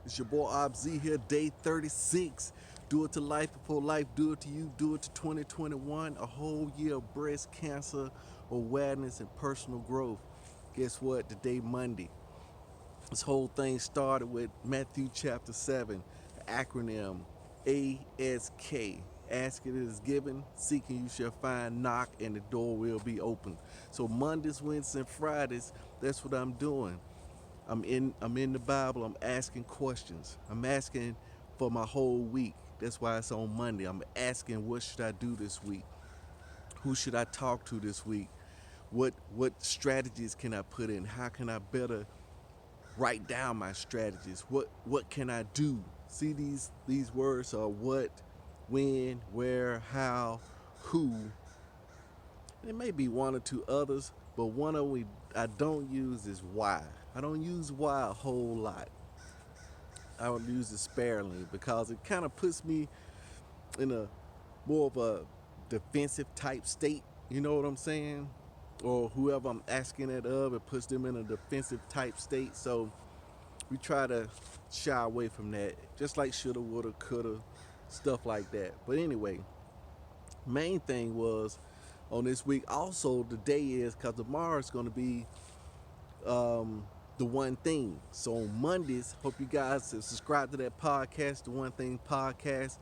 It's your boy ObZ here, day 36. Do it to life before life, do it to you, do it to 2021. A whole year of breast cancer awareness and personal growth. Guess what? Today, Monday. This whole thing started with Matthew chapter 7, the acronym ASK. Ask it is given, seeking you shall find, knock and the door will be open. So Mondays, Wednesdays, and Fridays, that's what I'm doing. I'm in the Bible. I'm asking questions. I'm asking for my whole week. That's why it's on Monday. I'm asking what should I do this week? Who should I talk to this week? What strategies can I put in? How can I better write down my strategies? What can I do? See, these words are what, when, where, how, who. There may be one or two others, but one of we I don't use is why. I don't use why a whole lot. I would use it sparingly because it kind of puts me in a more of a defensive type state. You know what I'm saying? Or whoever I'm asking it of, it puts them in a defensive type state. So we try to shy away from that, just like shoulda, woulda, coulda, stuff like that. But anyway, main thing was on this week. Also, the day is because tomorrow is going to be the one thing. So on Mondays, hope you guys subscribe to that podcast, the One Thing Podcast.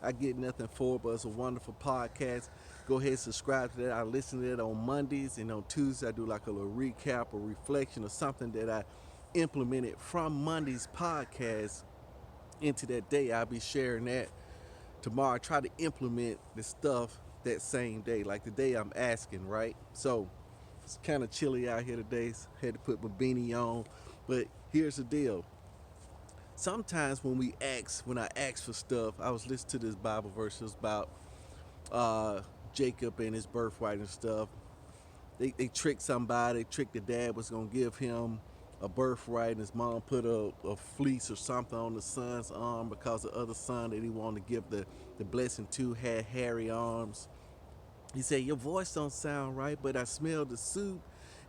I get nothing for it, but it's a wonderful podcast. Go ahead and subscribe to that. I listen to it on Mondays, and on Tuesdays I do like a little recap or reflection or something that I implemented from Monday's podcast into that day. I'll be sharing that tomorrow. I try to implement the stuff that same day, like the day I'm asking, right? So it's kind of chilly out here today. So had to put my beanie on. But here's the deal. Sometimes when I ask for stuff, I was listening to this Bible verses about uh, Jacob and his birthright and stuff. They tricked somebody, tricked the dad was going to give him a birthright, and his mom put a fleece or something on the son's arm because the other son that he wanted to give the blessing to had hairy arms. He said, your voice don't sound right, but I smell the soup,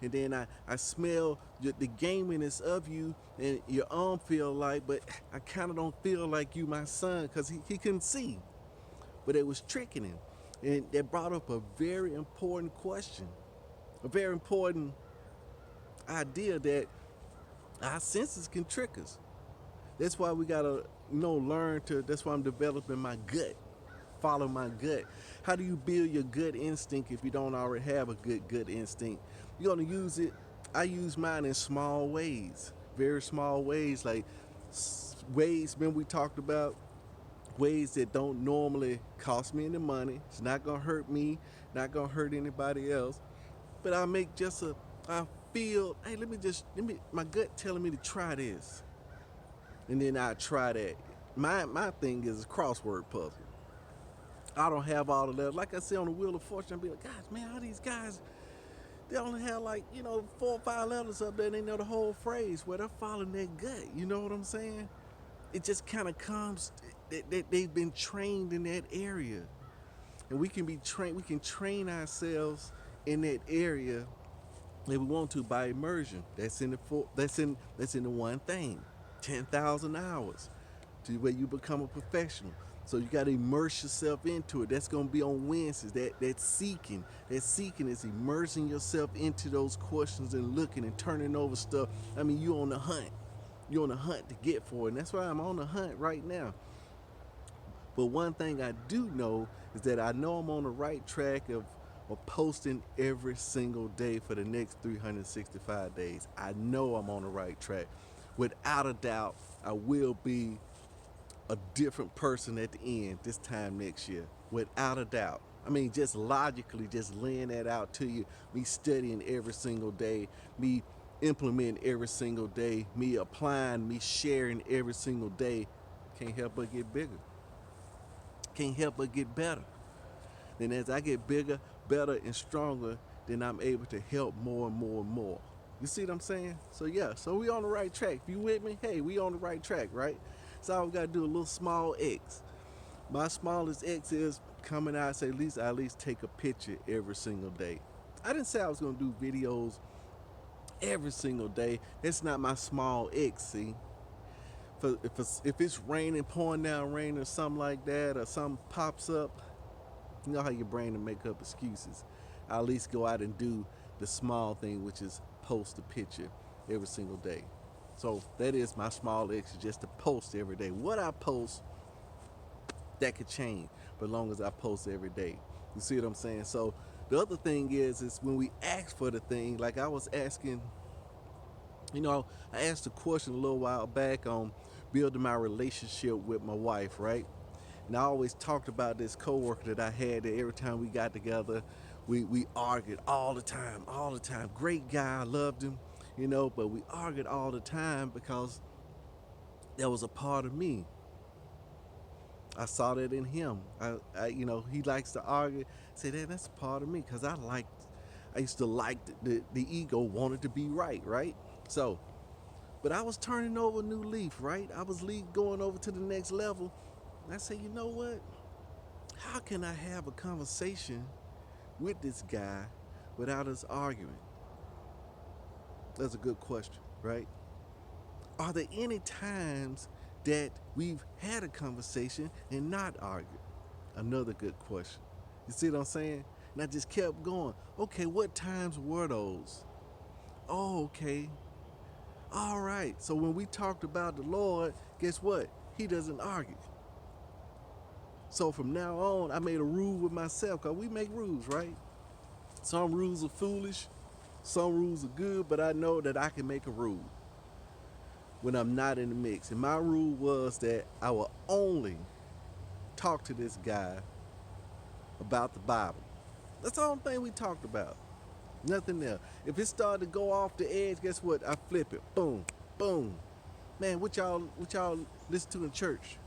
and then I smell the gaminess of you, and your arm feel like, but I kind of don't feel like you, my son, because he couldn't see. But it was tricking him. And that brought up a very important question, a very important idea that our senses can trick us. That's why we gotta, learn to, that's why I'm developing my gut. Follow my gut. How do you build your gut instinct if you don't already have a good gut instinct? You're gonna use it. I use mine in small ways, very small ways, like ways. Remember we talked about ways that don't normally cost me any money. It's not gonna hurt me, not gonna hurt anybody else. But I make just I feel, hey, my gut telling me to try this, and then I try that. My thing is a crossword puzzle. I don't have all of that. Like I said on the Wheel of Fortune, I'd be like, gosh, man, how these guys, they only have like, 4 or 5 letters up there and they know the whole phrase. Well, they're following their gut. You know what I'm saying? It just kind of comes, they've been trained in that area. And we can train ourselves in that area if we want to by immersion. That's in the one thing. 10,000 hours to where you become a professional. So you got to immerse yourself into it. That's going to be on Wednesdays. That's seeking. That seeking is immersing yourself into those questions and looking and turning over stuff. I mean, you're on the hunt. You're on the hunt to get for it. And that's why I'm on the hunt right now. But one thing I do know is that I know I'm on the right track of posting every single day for the next 365 days. I know I'm on the right track. Without a doubt, I will be a different person at the end this time next year, without a doubt. I mean, just logically, just laying that out to you, me studying every single day, me implementing every single day, me applying, me sharing every single day, can't help but get bigger. Can't help but get better. Then as I get bigger, better, and stronger, then I'm able to help more and more and more. You see what I'm saying? So yeah, so we on the right track. If you with me, hey, we on the right track, right? So all we gotta do a little small X. My smallest X is coming out, say I at least take a picture every single day. I didn't say I was gonna do videos every single day. That's not my small X, see? if it's raining, pouring down rain or something like that, or something pops up, you know how your brain will make up excuses. I at least go out and do the small thing, which is post a picture every single day. So that is my small extra, just to post every day. What I post, that could change, but as long as I post every day. You see what I'm saying? So the other thing is when we ask for the thing, like I was asking, I asked a question a little while back on building my relationship with my wife, right? And I always talked about this coworker that I had that every time we got together, we argued all the time, all the time. Great guy, I loved him, but we argued all the time because that was a part of me. I saw that in him. He likes to argue. Say that's a part of me because I used to like the ego wanted to be right, right? So, but I was turning over a new leaf, right? I was going over to the next level. And I said, you know what? How can I have a conversation with this guy without us arguing? That's a good question, right? Are there any times that we've had a conversation and not argued? Another good question. You see what I'm saying? And I just kept going. Okay, what times were those? Oh, okay. All right. So when we talked about the Lord, guess what? He doesn't argue. So from now on, I made a rule with myself, because we make rules, right? Some rules are foolish, some rules are good, but I know that I can make a rule when I'm not in the mix. And my rule was that I will only talk to this guy about the Bible. That's the only thing we talked about. Nothing else. If it started to go off the edge, guess what? I flip it. Boom, boom. Man, what y'all listen to in church?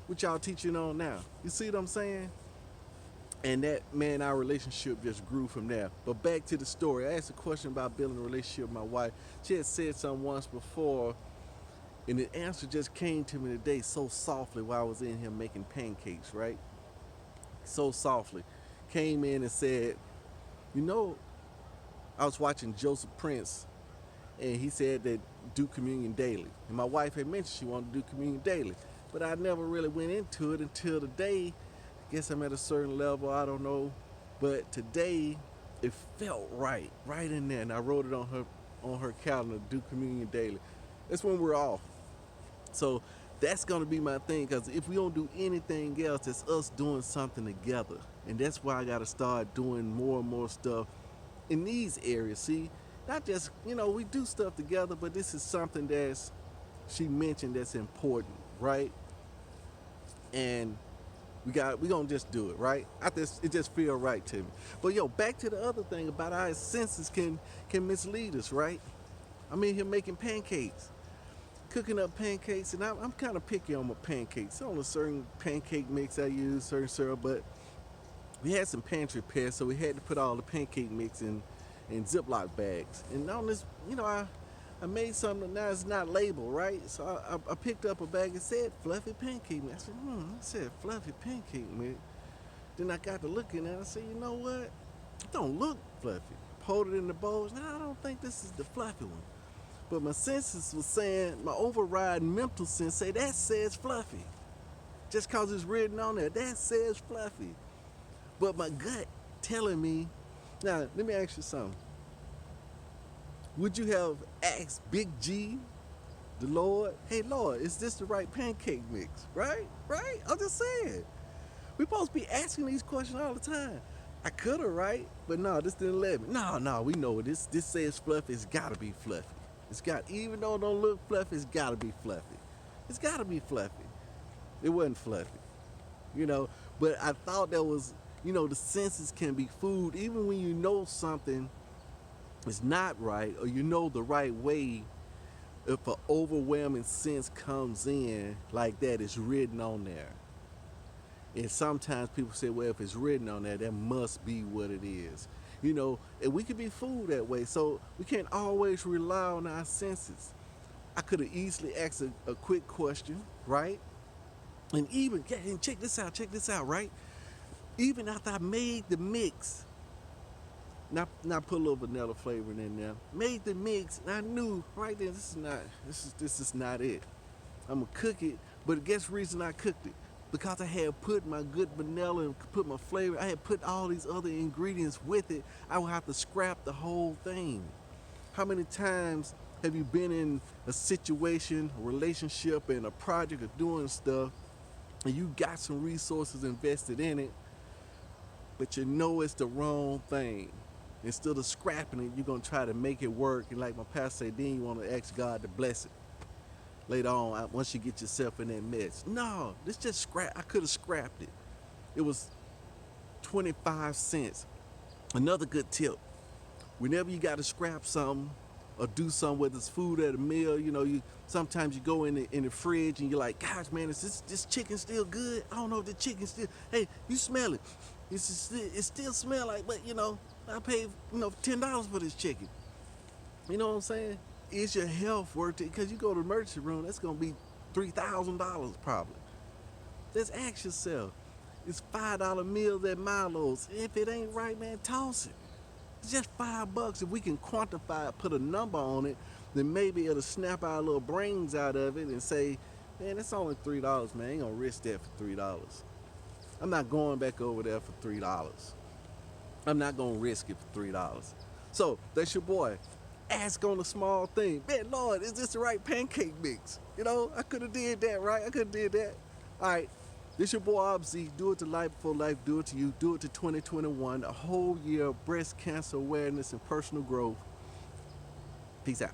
What y'all teaching on now? You see what I'm saying? And that, man, our relationship just grew from there. But back to the story. I asked a question about building a relationship with my wife. She had said something once before, and the answer just came to me today so softly while I was in here making pancakes, right? So softly. Came in and said, you know, I was watching Joseph Prince, and he said that do communion daily. And my wife had mentioned she wanted to do communion daily. But I never really went into it until today. I guess I'm at a certain level, I don't know. But today, it felt right in there. And I wrote it on her calendar, do communion daily. That's when we're off. So that's going to be my thing, because if we don't do anything else, it's us doing something together. And that's why I got to start doing more and more stuff in these areas. See, not just, we do stuff together, but this is something that's, she mentioned, that's important, right? And we gonna just do it, right? It just feel right to me. But back to the other thing about our senses can mislead us, right? I'm in here making pancakes, cooking up pancakes, and I'm kind of picky on my pancakes. On a certain pancake mix I use, certain syrup, but we had some pantry pests, so we had to put all the pancake mix in Ziploc bags. And on this, I made something that now it's not labeled, right? So I picked up a bag and said fluffy pancake mix. I said, I said fluffy pancake mix. Then I got to looking at it. I said, you know what? It don't look fluffy. Poured it in the bowls. Now I don't think this is the fluffy one. But my senses was saying, my overriding mental sense say that says fluffy. Just cause it's written on there, that says fluffy. But my gut telling me, now let me ask you something. Would you have asked Big G, the Lord, hey Lord, is this the right pancake mix? Right? I'm just saying. We're supposed to be asking these questions all the time. I could have, right? But no, this didn't let me. No, we know this says fluffy, it's gotta be fluffy. Even though it don't look fluffy, it's gotta be fluffy. It's gotta be fluffy. It wasn't fluffy. But I thought that was, the senses can be fooled, even when you know something is not right, or the right way. If an overwhelming sense comes in like that, it's written on there. And sometimes people say, well, if it's written on there, that must be what it is. And we could be fooled that way. So we can't always rely on our senses. I could have easily asked a quick question, right? And check this out, right? Even after I made the mix, not put a little vanilla flavoring in there, made the mix, and I knew right then, this is not it. I'm gonna cook it. But guess the reason I cooked it? Because I had put my good vanilla and put my flavor. I had put all these other ingredients with it. I would have to scrap the whole thing. How many times have you been in a situation, a relationship, and a project of doing stuff, and you got some resources invested in it, but you know it's the wrong thing? Instead of scrapping it, you're gonna try to make it work. And like my pastor said, then you want to ask God to bless it later on once you get yourself in that mess. No, this just scrap. I could have scrapped it. It was 25 cents. Another good tip: whenever you got to scrap something or do something, whether it's food at a meal, you sometimes you go in the fridge and you're like, gosh, man, is this chicken still good? I don't know if the chicken still. Hey, you smell it? It still smell like, but I paid $10 for this chicken. You know what I'm saying? Is your health worth it? Because you go to the emergency room, that's gonna be $3,000 probably. Just ask yourself. It's $5 meals at Milo's. If it ain't right, man, toss it. It's just $5. If we can quantify it, put a number on it, then maybe it'll snap our little brains out of it and say, man, that's only $3, man. I ain't gonna risk that for $3. I'm not going back over there for $3. I'm not gonna risk it for $3. So that's your boy. Ask on a small thing. Man, Lord, is this the right pancake mix? I could have did that, right? I could have did that. All right. This your boy Obzy. Do it to life before life. Do it to you. Do it to 2021. A whole year of breast cancer awareness and personal growth. Peace out.